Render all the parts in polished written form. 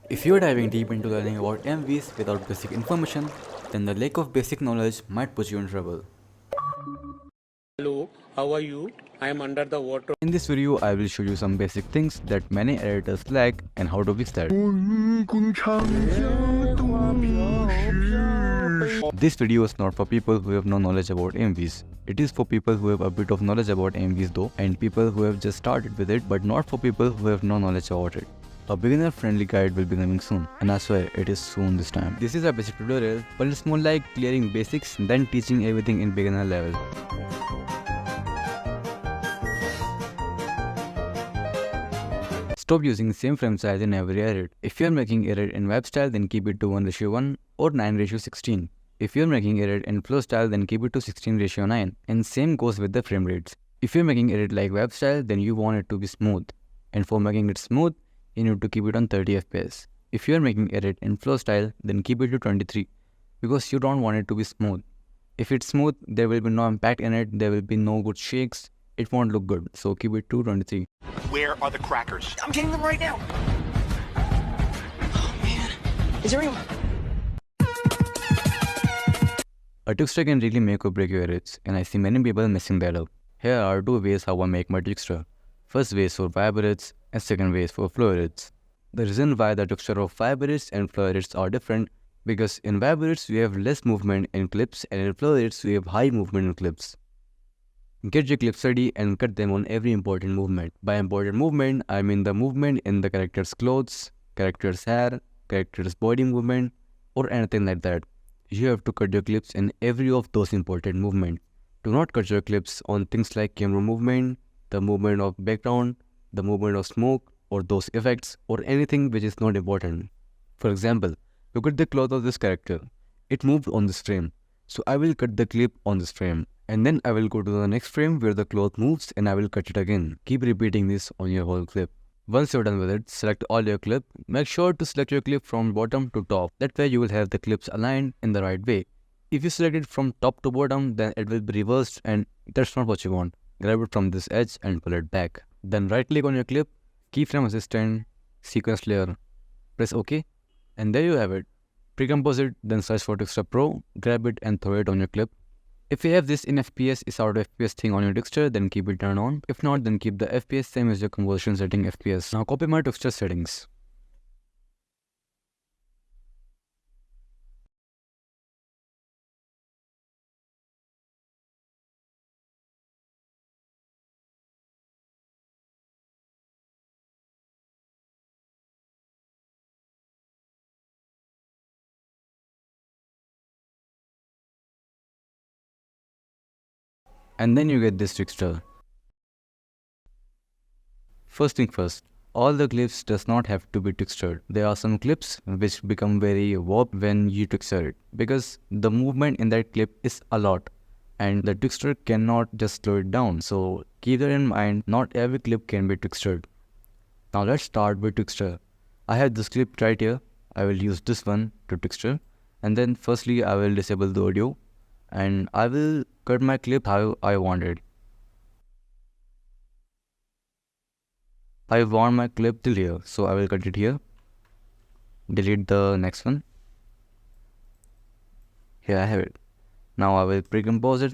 If you're diving deep into learning about AMVs without basic information, then the lack of basic knowledge might put you in trouble. Hello, how are you? I am under the water. In this video, I will show you some basic things that many editors lack and how to fix that. This video is not for people who have no knowledge about AMVs. It is for people who have a bit of knowledge about AMVs though, and people who have just started with it, but not for people who have no knowledge about it. A beginner-friendly guide will be coming soon, and I swear it is soon this time. This is a basic tutorial, but it's more like clearing basics than teaching everything in beginner level. Stop using same frame size in every edit. If you are making edit in web style, then keep it to 1:1 or 9:16. If you are making edit in flow style, then keep it to 16:9, and same goes with the frame rates. If you are making edit like web style, then you want it to be smooth, and for making it smooth, you need to keep it on 30 fps. If you are making edit in flow style, then keep it to 23, because you don't want it to be smooth. If it's smooth, there will be no impact in it, there will be no good shakes, it won't look good, so keep it to 23. Where are the crackers? I'm getting them right now. Oh man, is there anyone? A Twixtor can really make or break your edits, and I see many people messing that up. Here are two ways how I make my Twixtor. First way is for vibe edits, and second way is for flow edits. The reason why the Twixtor of vibe edits and flow edits are different, because in vibe edits we have less movement in clips, and in flow edits we have high movement in clips. Get your clips ready and cut them on every important movement. By important movement, I mean the movement in the character's clothes, character's hair, character's body movement, or anything like that. You have to cut your clips in every of those important movements. Do not cut your clips on things like camera movement, the movement of background, the movement of smoke, or those effects, or anything which is not important. For example, look at the cloth of this character. It moved on this frame, so I will cut the clip on this frame. And then I will go to the next frame where the cloth moves and I will cut it again. Keep repeating this on your whole clip. Once you're done with it, select all your clip. Make sure to select your clip from bottom to top. That way you will have the clips aligned in the right way. If you select it from top to bottom, then it will be reversed and that's not what you want. Grab it from this edge and pull it back. Then right click on your clip, keyframe assistant, sequence layer, press OK, and there you have it. Pre-compose it, then search for Twixtor Pro, grab it and throw it on your clip. If you have this in FPS is out of FPS thing on your Twixtor, then keep it turned on. If not, then keep the FPS same as your composition setting FPS. Now copy my Twixtor settings. And then you get this Twixtor. First thing first, all the clips does not have to be Twixtored. There are some clips which become very warped when you Twixtor it, because the movement in that clip is a lot and the Twixtor cannot just slow it down. So keep that in mind, not every clip can be Twixtored. Now let's start with Twixtor. I have this clip right here. I will use this one to Twixtor, and then firstly I will disable the audio and I will cut my clip how I want it. I want my clip till here, so I will cut it here. Delete the next one. Here I have it. Now I will pre-compose it.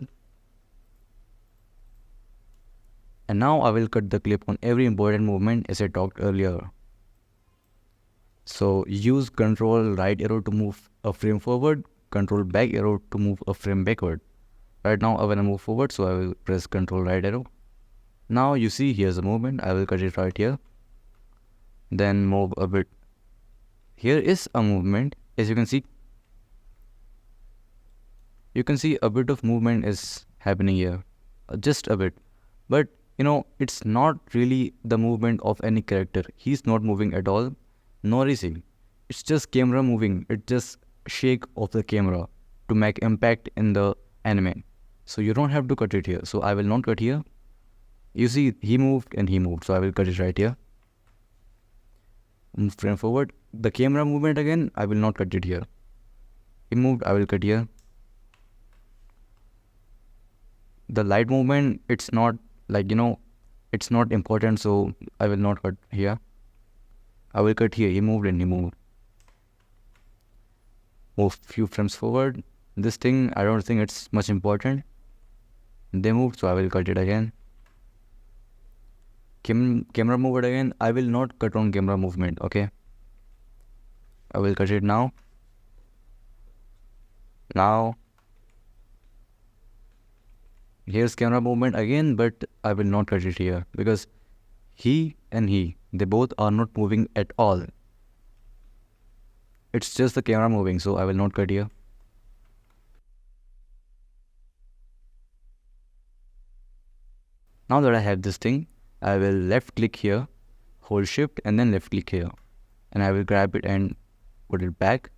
And now I will cut the clip on every important movement as I talked earlier. So use Control right arrow to move a frame forward, Control back arrow to move a frame backward. Right now I want to move forward, so I will press Control right arrow. Now you see here's a movement, I will cut it right here. Then move a bit. Here is a movement, as you can see. You can see a bit of movement is happening here, just a bit. But you know, it's not really the movement of any character. He's not moving at all, nor is he. It's just camera moving, it's just shake of the camera to make impact in the anime. So you don't have to cut it here, so I will not cut here. You see he moved and he moved, so I will cut it right here. Move frame forward. The camera movement again, I will not cut it here. He moved, I will cut here. The light movement, it's not like, you know, it's not important, so I will not cut here. I will cut here, he moved and he moved. move few frames forward. This thing, I don't think it's much important. They moved, so I will cut it again. Camera moved again. I will not cut on camera movement, okay? I will cut it now. Now, here's camera movement again, but I will not cut it here because he and he, they both are not moving at all. It's just the camera moving, so I will not cut here. Now that I have this thing, I will left click here, hold shift and then left click here. And I will grab it and put it back.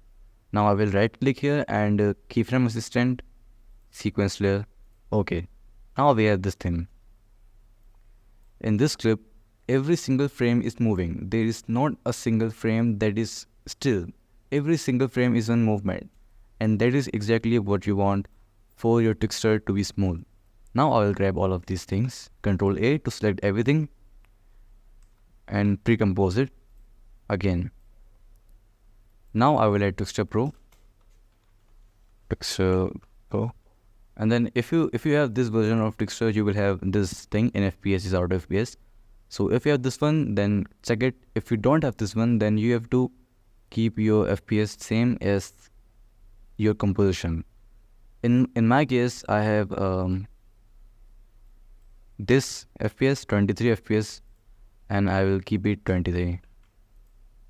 Now I will right click here and keyframe assistant, sequence layer. Okay, now we have this thing. In this clip, every single frame is moving. There is not a single frame that is still. Every single frame is in movement. And that is exactly what you want for your texture to be smooth. Now I will grab all of these things, Ctrl A to select everything and pre-compose it again. Now I will add Twixtor Pro. And then if you have this version of Twixtor, you will have this thing in FPS is out of FPS. So if you have this one, then check it. If you don't have this one, then you have to keep your FPS same as your composition. In my case, I have this FPS 23 FPS and I will keep it 23.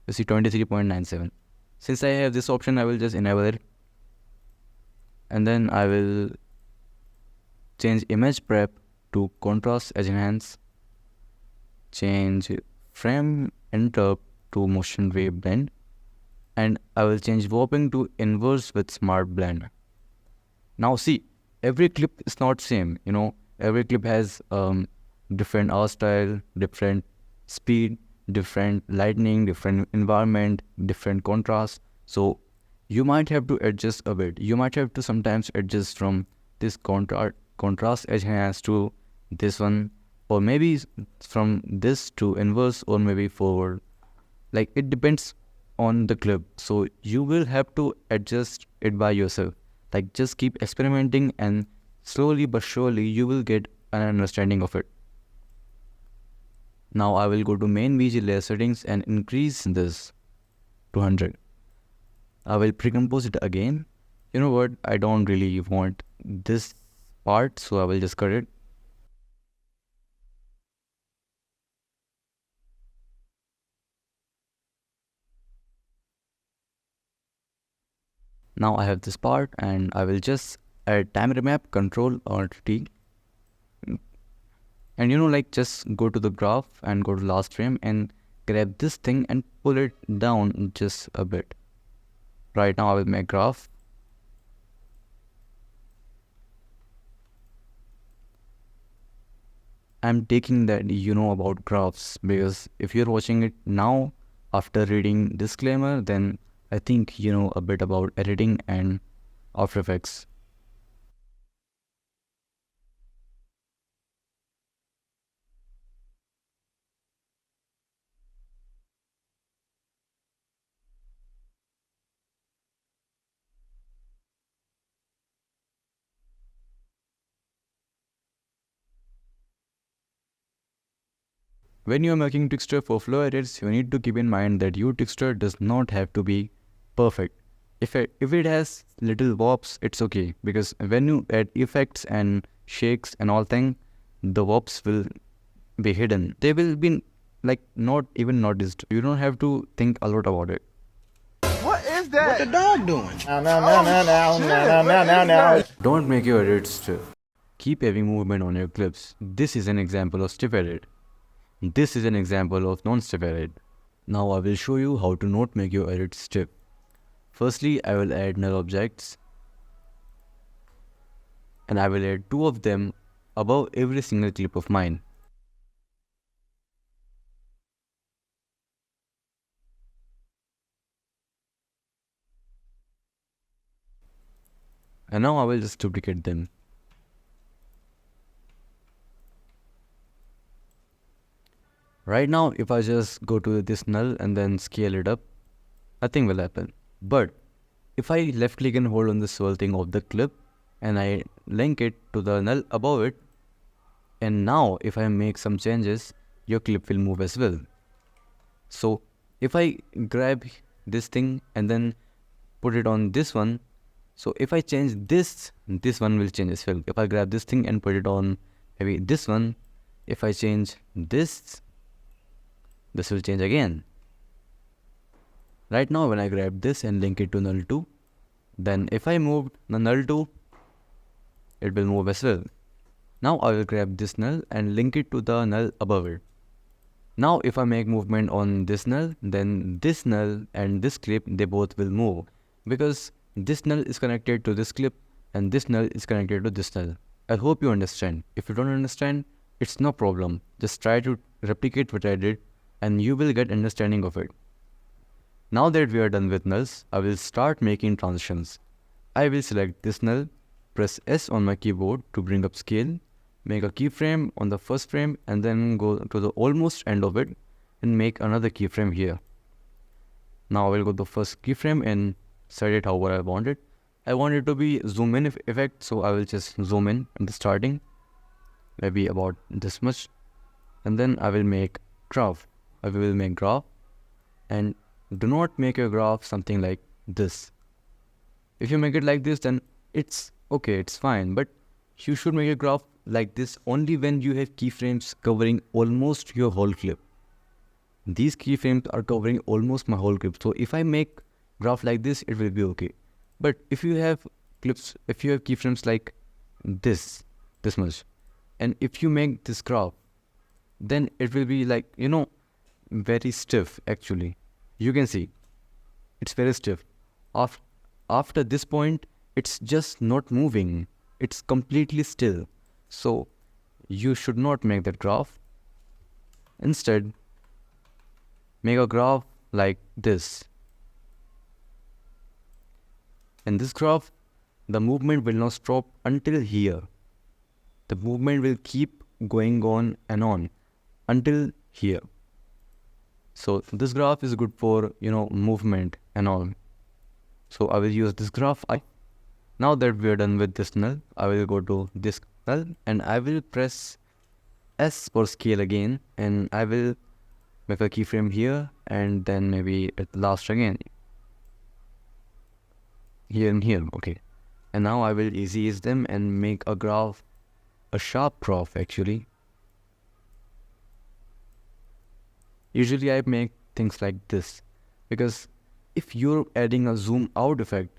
You see 23.97. Since I have this option, I will just enable it. And then I will change image prep to contrast edge enhance. Change frame interrupt to motion wave blend. And I will change warping to inverse with smart blend. Now see, every clip is not same, you know. Every clip has different art style, different speed, different lighting, different environment, different contrast. So you might have to adjust a bit. You might have to sometimes adjust from this contrast edge enhance to this one, or maybe from this to inverse, or maybe forward. Like it depends on the clip. So you will have to adjust it by yourself. Like just keep experimenting and slowly but surely you will get an understanding of it. Now I will go to main VG layer settings and increase this to 100. I will pre-compose it again. You know what? I don't really want this part, so I will just cut it. Now I have this part and I will just add time remap, Control or T. And you know, like just go to the graph and go to last frame and grab this thing and pull it down just a bit. Right now I will make graph. I'm taking that you know about graphs because if you're watching it now after reading disclaimer, then I think you know a bit about editing and After Effects. When you are making Twixtor for flow edits, you need to keep in mind that your Twixtor does not have to be perfect. If it has little warps, it's okay, because when you add effects and shakes and all thing, the warps will be hidden. They will be like not even noticed. You don't have to think a lot about it. What is that? What the dog doing? Now. Don't make your edits stiff. Keep having movement on your clips. This is an example of stiff edit. This is an example of non-stiff edit. Now I will show you how to not make your edits stiff. Firstly, I will add null objects. And I will add 2 of them above every single clip of mine. And now I will just duplicate them. Right now, if I just go to this null and then scale it up, nothing will happen. But if I left click and hold on this whole thing of the clip and I link it to the null above it, and now if I make some changes, your clip will move as well. So if I grab this thing and then put it on this one, so if I change this, this one will change as well. If I grab this thing and put it on maybe this one, if I change this, this will change again. Right now when I grab this and link it to null 2, then if I move the null 2, it will move as well. Now I will grab this null and link it to the null above it. Now if I make movement on this null, then this null and this clip, they both will move, because this null is connected to this clip and this null is connected to this null. I hope you understand. If you don't understand, it's no problem. Just try to replicate what I did and you will get understanding of it. Now that we are done with nulls, I will start making transitions. I will select this null, press S on my keyboard to bring up scale, make a keyframe on the first frame and then go to the almost end of it and make another keyframe here. Now I will go to the first keyframe and set it however I want it. I want it to be zoom in effect, so I will just zoom in at the starting, maybe about this much, and then I will make graph. I will make graph, and do not make your graph something like this. If you make it like this, then it's okay, it's fine, but you should make a graph like this only when you have keyframes covering almost your whole clip. These keyframes are covering almost my whole clip, so if I make graph like this, it will be okay. But if you have clips, if you have keyframes like this much, and if you make this graph, then it will be like, very stiff actually. You can see it's very stiff. After this point, it's just not moving. It's completely still. So you should not make that graph. Instead, make a graph like this. In this graph, the movement will not stop until here. The movement will keep going on and on until here. So this graph is good for, movement and all. So I will use this graph. Now that we are done with this null, I will go to this null and I will press S for scale again, and I will make a keyframe here and then maybe at last again. Here and here, okay. And now I will ease them and make a graph, a sharp graph actually. Usually I make things like this, because if you're adding a zoom out effect,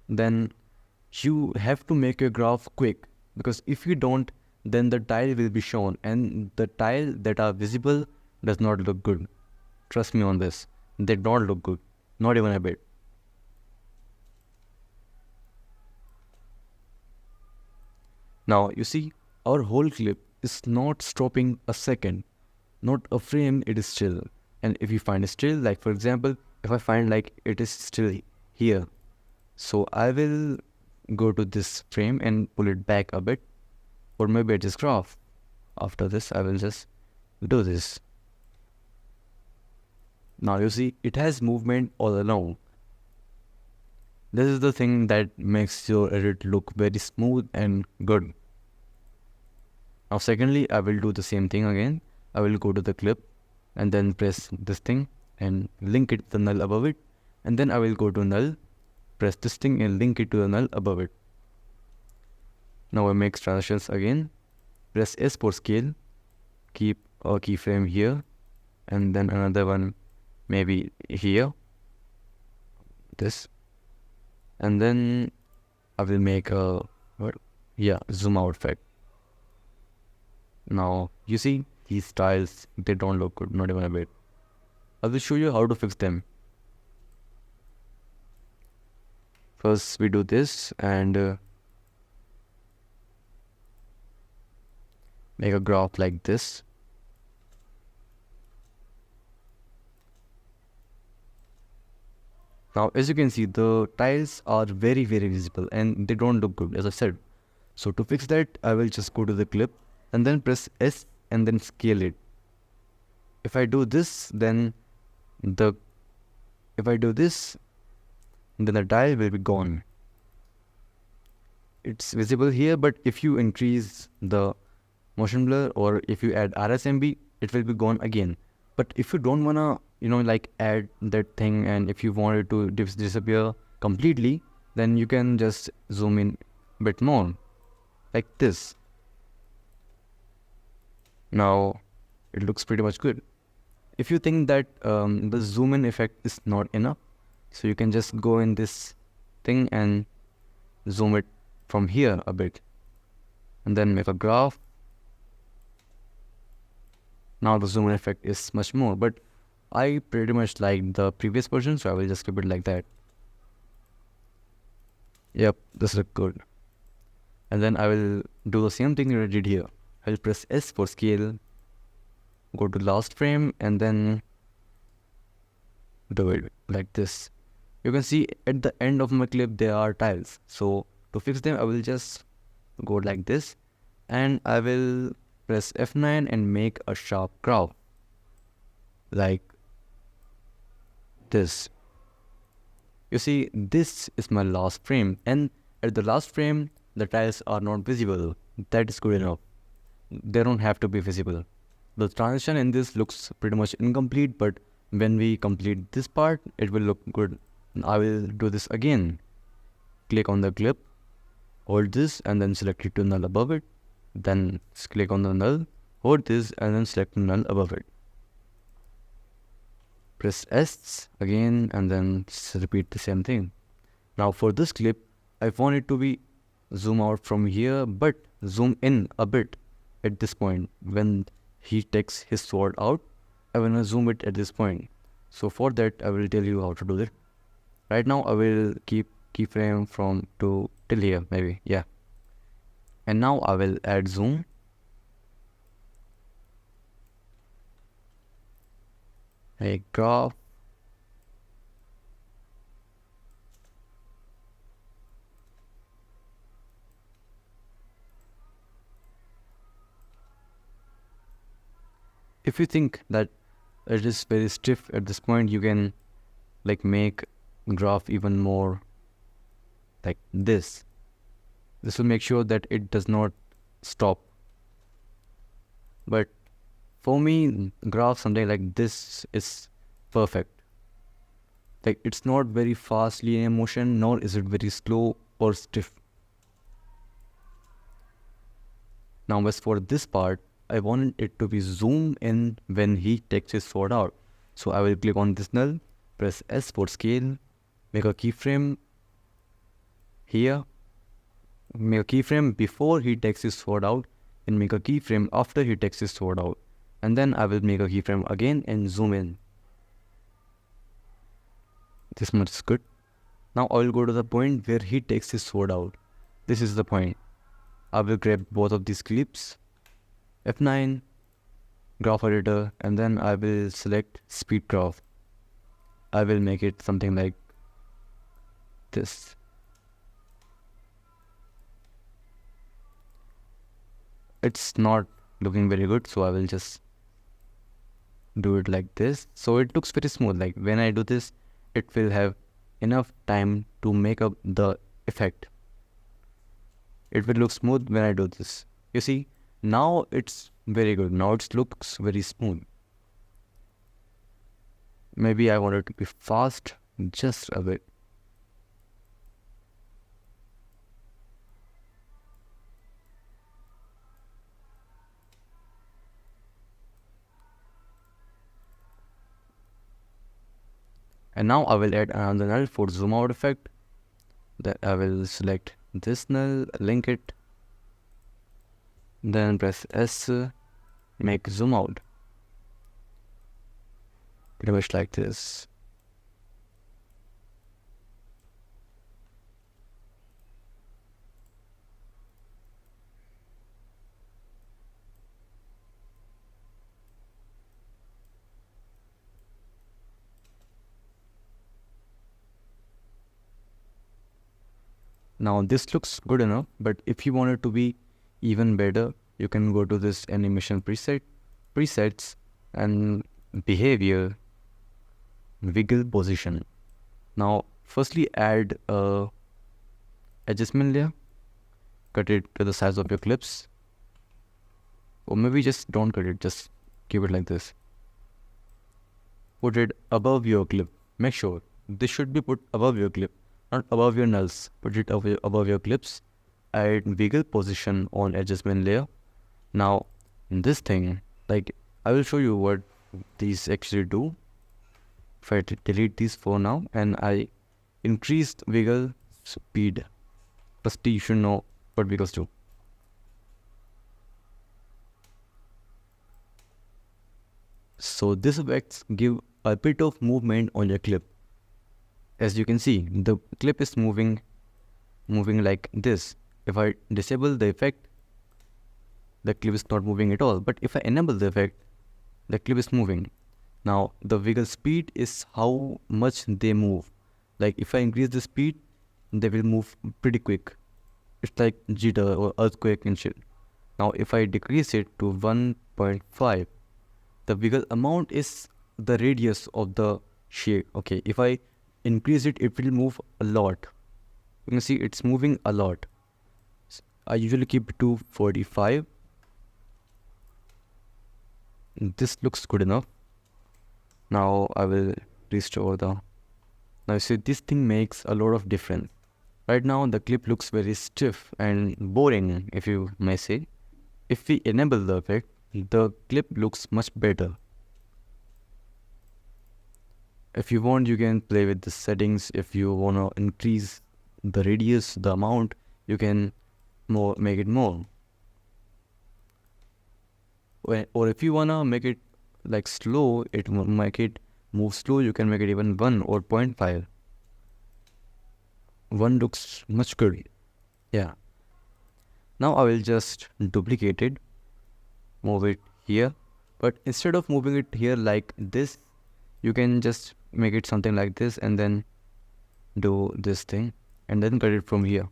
then you have to make your graph quick, because if you don't, then the tile will be shown and the tile that are visible does not look good. Trust me on this, they don't look good, not even a bit. Now you see, our whole clip is not stopping a second, not a frame, it is still. And if you find it still, like for example, if I find like it is still here, so I will go to this frame and pull it back a bit, or maybe adjust graph. After this, I will just do this. Now you see, it has movement all along. This is the thing that makes your edit look very smooth and good. Now secondly, I will do the same thing again. I will go to the clip and then press this thing and link it to the null above it. And then I will go to null, press this thing and link it to the null above it. Now I make transitions again. Press S for scale. Keep a keyframe here. And then another one maybe here. This. And then I will make a zoom out effect. Now you see, these styles, they don't look good, not even a bit. I will show you how to fix them. First we do this and make a graph like this. Now as you can see, the tiles are very visible and they don't look good, as I said. So to fix that, I will just go to the clip and then press S and then scale it. If I do this, then then the tile will be gone. It's visible here, but if you increase the motion blur or if you add RSMB, it will be gone again. But if you don't wanna, like add that thing, and if you want it to disappear completely, then you can just zoom in a bit more, like this. Now it looks pretty much good. If you think that the zoom in effect is not enough, so you can just go in this thing and zoom it from here a bit, and then make a graph. Now the zoom in effect is much more, but I pretty much like the previous version, so I will just keep it like that. Yep, this looks good. And then I will do the same thing that I did here. I will press S for scale, go to last frame, and then do it like this. You can see at the end of my clip there are tiles. So to fix them, I will just go like this, and I will press F9 and make a sharp graph like this. You see, this is my last frame, and at the last frame the tiles are not visible. That is good enough. They don't have to be visible. The transition in this looks pretty much incomplete, but when we complete this part, it will look good. I will do this again. Click on the clip, hold this, and then select it to null above it. Then click on the null, hold this, and then select null above it. Press S again, and then repeat the same thing. Now for this clip, I want it to be zoom out from here, but zoom in a bit at this point. When he takes his sword out, I want to zoom it at this point. So for that, I will tell you how to do it. Right now, I will keep keyframe from till here, maybe, yeah. And now I will add zoom. A graph. If you think that it is very stiff at this point, you can like make graph even more like this. This will make sure that it does not stop. But for me, graph something like this is perfect. Like it's not very fast linear motion, nor is it very slow or stiff. Now as for this part, I want it to be zoom in when he takes his sword out. So I will click on this null, press S for scale, make a keyframe here, make a keyframe before he takes his sword out, and make a keyframe after he takes his sword out. And then I will make a keyframe again and zoom in. This much is good. Now I will go to the point where he takes his sword out. This is the point. I will grab both of these clips, F9, graph editor, and then I will select speed graph. I will make it something like this. It's not looking very good, so I will just do it like this. So it looks very smooth. Like when I do this, it will have enough time to make up the effect. It will look smooth when I do this. You see, now it's very good. Now it looks very smooth. Maybe I want it to be fast just a bit. And now I will add another null for zoom out effect. That I will select this null, link it, then press S, make zoom out. Pretty much like this. Now this looks good enough, but if you want it to be even better, you can go to this animation presets, and behavior, wiggle position. Now Firstly, add a adjustment layer, cut it to the size of your clips, or maybe just don't cut it, just keep it like this. Put it above your clip. Make sure this should be put above your clip, not above your nulls. Put it above your clips. Add wiggle position on adjustment layer. Now in this thing, like I will show you what these actually do. If I delete these for now and I increase wiggle speed, first you should know what wiggles do. So this effects give a bit of movement on your clip. As you can see, the clip is moving like this. If I disable the effect, the clip is not moving at all. But if I enable the effect, the clip is moving. Now the wiggle speed is how much they move. Like if I increase the speed, they will move pretty quick. It's like jitter or earthquake and shit. Now if I decrease it to 1.5, the wiggle amount is the radius of the shape. Okay, if I increase it, it will move a lot. You can see it's moving a lot. I usually keep it to 45. This looks good enough. Now I will restore the... Now you see this thing makes a lot of difference. Right now the clip looks very stiff and boring, if you may say. If we enable the effect, the clip looks much better. If you want, you can play with the settings. If you want to increase the radius, the amount, you can make it more. Or if you want to make it like slow, make it move slow, you can make it even 1 or 0.5. 1 looks much good. Yeah. Now I will just duplicate it, move it here, but instead of moving it here like this, you can just make it something like this and then do this thing and then cut it from here.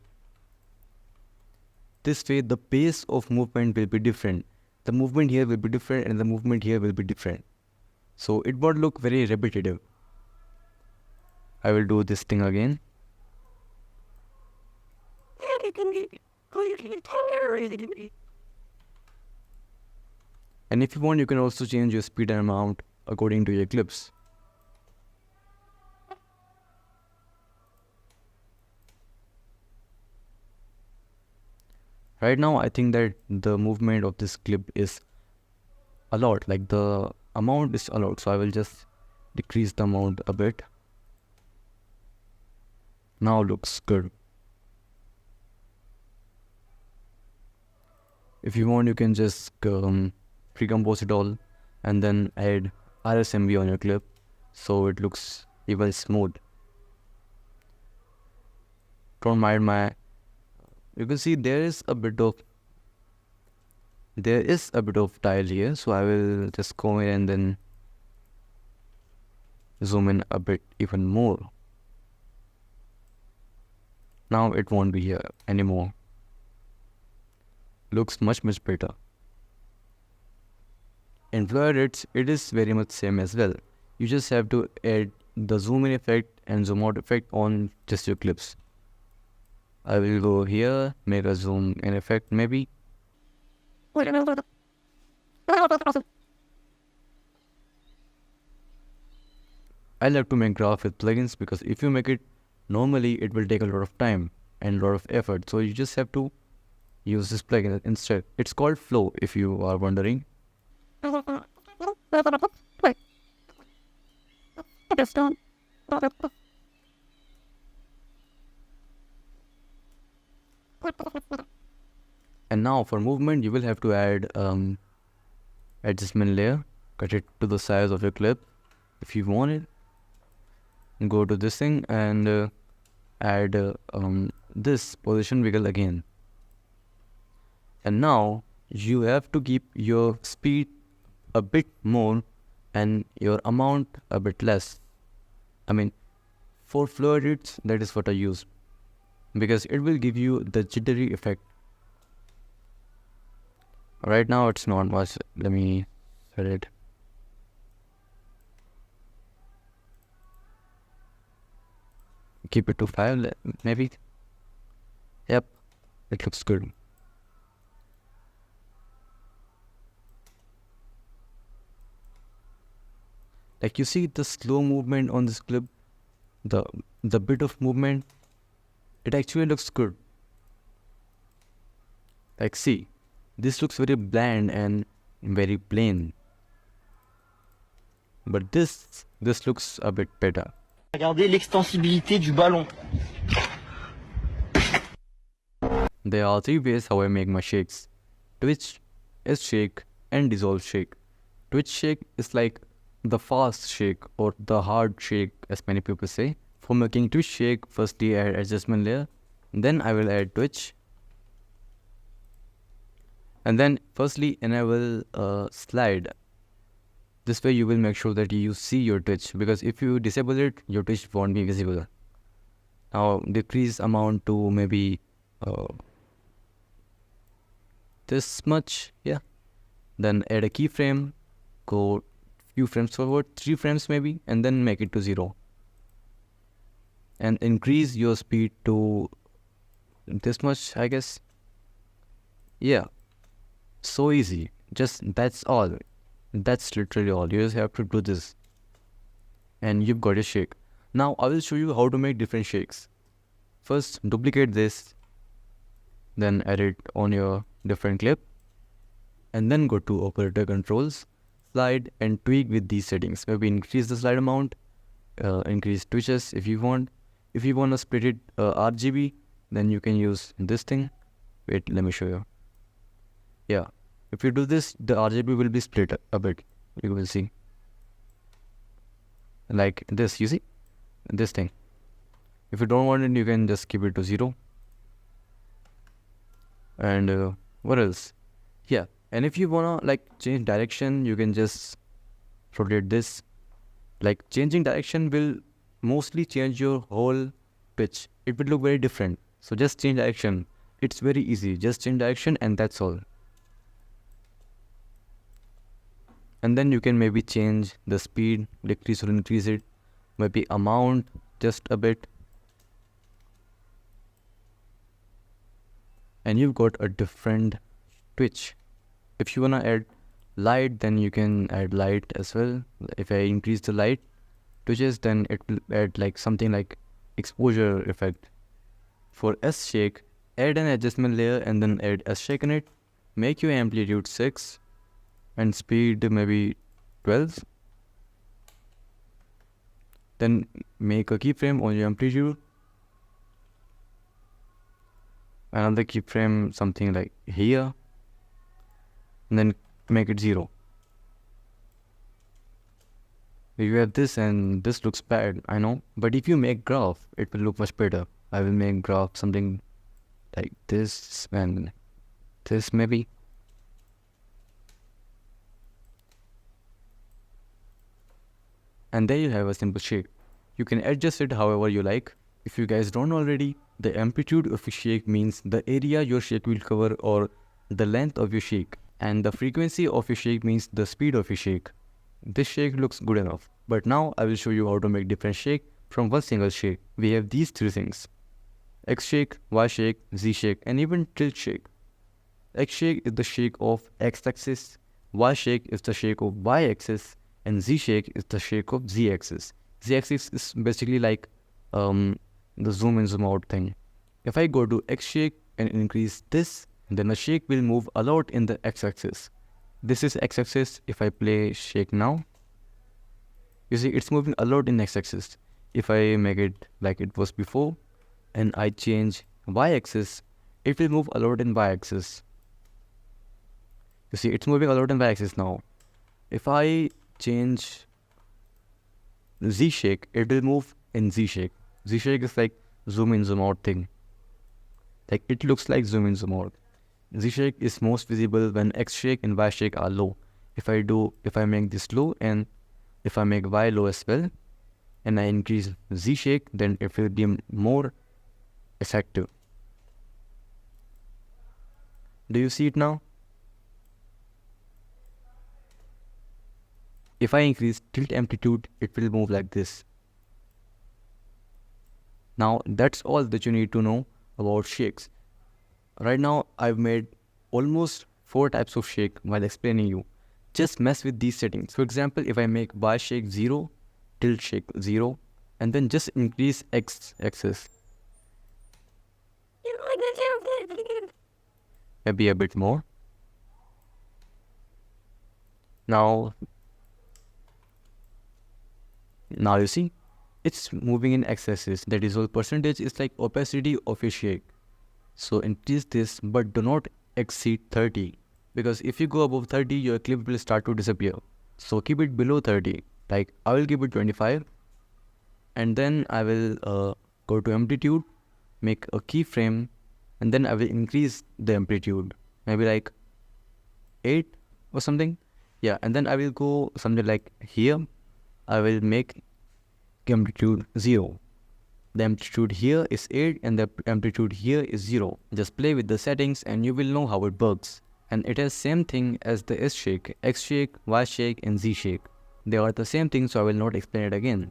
This way the pace of movement will be different. The movement here will be different and the movement here will be different. So it won't look very repetitive. I will do this thing again. And if you want, you can also change your speed and amount according to your clips. Right now, I think that the movement of this clip is a lot, like the amount is a lot. So I will just decrease the amount a bit. Now looks good. If you want, you can just pre-compose it all and then add RSMV on your clip so it looks even smooth. Don't mind my... You can see there is a bit of tile here, so I will just go in and then zoom in a bit even more. Now it won't be here anymore. Looks much better. In floor edits, it is very much same as well. You just have to add the zoom in effect and zoom out effect on just your clips. I will go here, make a zoom in effect maybe. I like to make graph with plugins because if you make it normally, it will take a lot of time and a lot of effort. So you just have to use this plugin instead. It's called Flow, if you are wondering. And now for movement, you will have to add adjustment layer. Cut it to the size of your clip. If you want it, go to this thing and add this position wiggle again. And now you have to keep your speed a bit more and your amount a bit less. I mean, for flow edits, that is what I use, because it will give you the jittery effect. Right now it's not much. Let me set it. keep it to 5 maybe. Yep, it looks good. Like you see the slow movement on this clip, the bit of movement, it actually looks good. Like see, this looks very bland and very plain. But this looks a bit better. Regardez l'extensibilité du ballon. There are 3 ways how I make my shakes: twitch, S-shake, and dissolve shake. Twitch shake is like the fast shake or the hard shake, as many people say. For making twitch shake, firstly add adjustment layer, then I will add twitch, and then firstly enable slide. This way you will make sure that you see your twitch, because if you disable it, your twitch won't be visible. Now decrease amount to maybe this much, yeah. Then add a keyframe, go few frames forward, 3 frames maybe, and then make it to 0. And increase your speed to this much, I guess. Yeah, so easy. Just that's all. That's literally all. You just have to do this, and you've got a shake. Now I will show you how to make different shakes. First, duplicate this, then add it on your different clip, and then go to operator controls, slide, and tweak with these settings. Maybe increase the slide amount, increase twitches if you want. If you want to split it RGB, then you can use this thing. Wait, let me show you. Yeah, if you do this, the RGB will be split a bit. You will see. Like this, you see? This thing. If you don't want it, you can just keep it to 0. And what else? Yeah, and if you wanna like change direction, you can just rotate this. Like changing direction will mostly change your whole pitch. It will look very different. So just change direction. It's very easy. Just change direction and that's all. And then you can maybe change the speed, decrease or increase it. Maybe amount just a bit. And you've got a different twitch. If you wanna add light, then you can add light as well. If I increase the light twitches, then it will add like something like exposure effect. For S shake, add an adjustment layer and then add S shake in it. Make your amplitude 6 and speed maybe 12. Then make a keyframe on your amplitude. Another keyframe something like here, and then make it 0. You have this and this looks bad, I know, but if you make graph, it will look much better. I will make graph something like this and this maybe. And there you have a simple shake. You can adjust it however you like. If you guys don't already, the amplitude of a shake means the area your shake will cover or the length of your shake. And the frequency of your shake means the speed of your shake. This shake looks good enough. But now I will show you how to make different shake from one single shake. We have these 3 things: X shake, Y shake, Z shake, and even tilt shake. X shake is the shake of X axis, Y shake is the shake of Y axis, and Z shake is the shake of Z axis. Z axis is basically like the zoom in zoom out thing. If I go to X shake and increase this, then the shake will move a lot in the X axis. This is X axis. If I play shake now, you see it's moving a lot in X axis. If I make it like it was before and I change Y axis, it will move a lot in Y axis. You see it's moving a lot in Y axis now. If I change Z shake, it will move in Z shake. Z shake is like zoom in zoom out thing. Like it looks like zoom in zoom out. Z shake is most visible when X shake and Y shake are low. If I make this low and if I make Y low as well and I increase Z shake, then it will be more effective. Do you see it now? If I increase tilt amplitude, it will move like this. Now that's all that you need to know about shakes. Right now I've made almost 4 types of shake while explaining you. Just mess with these settings. For example, if I make bar shake 0, tilt shake 0, and then just increase x axis. Maybe a bit more. Now you see, it's moving in x-axis. The dissolve percentage is like opacity of a shake. So increase this, but do not exceed 30. Because if you go above 30, your clip will start to disappear. So keep it below 30. Like I will keep it 25. And then I will go to amplitude, make a keyframe, and then I will increase the amplitude. Maybe like 8 or something. Yeah, and then I will go something like here. I will make amplitude 0. The amplitude here is 8 and the amplitude here is 0. Just play with the settings and you will know how it works. And it has same thing as the S shake, X shake, Y shake and Z shake. They are the same thing, so I will not explain it again.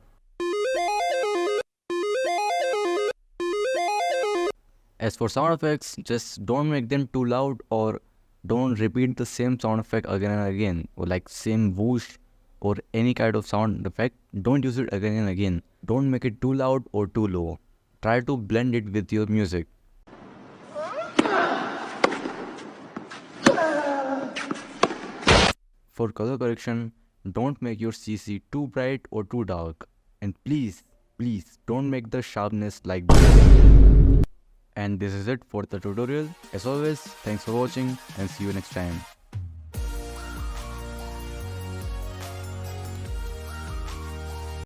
As for sound effects, just don't make them too loud or don't repeat the same sound effect again and again, or like same whoosh or any kind of sound effect. Don't use it again and again. Don't make it too loud or too low. Try to blend it with your music. For color correction, don't make your CC too bright or too dark. And please don't make the sharpness like this. And this is it for the tutorial. As always, thanks for watching and see you next time.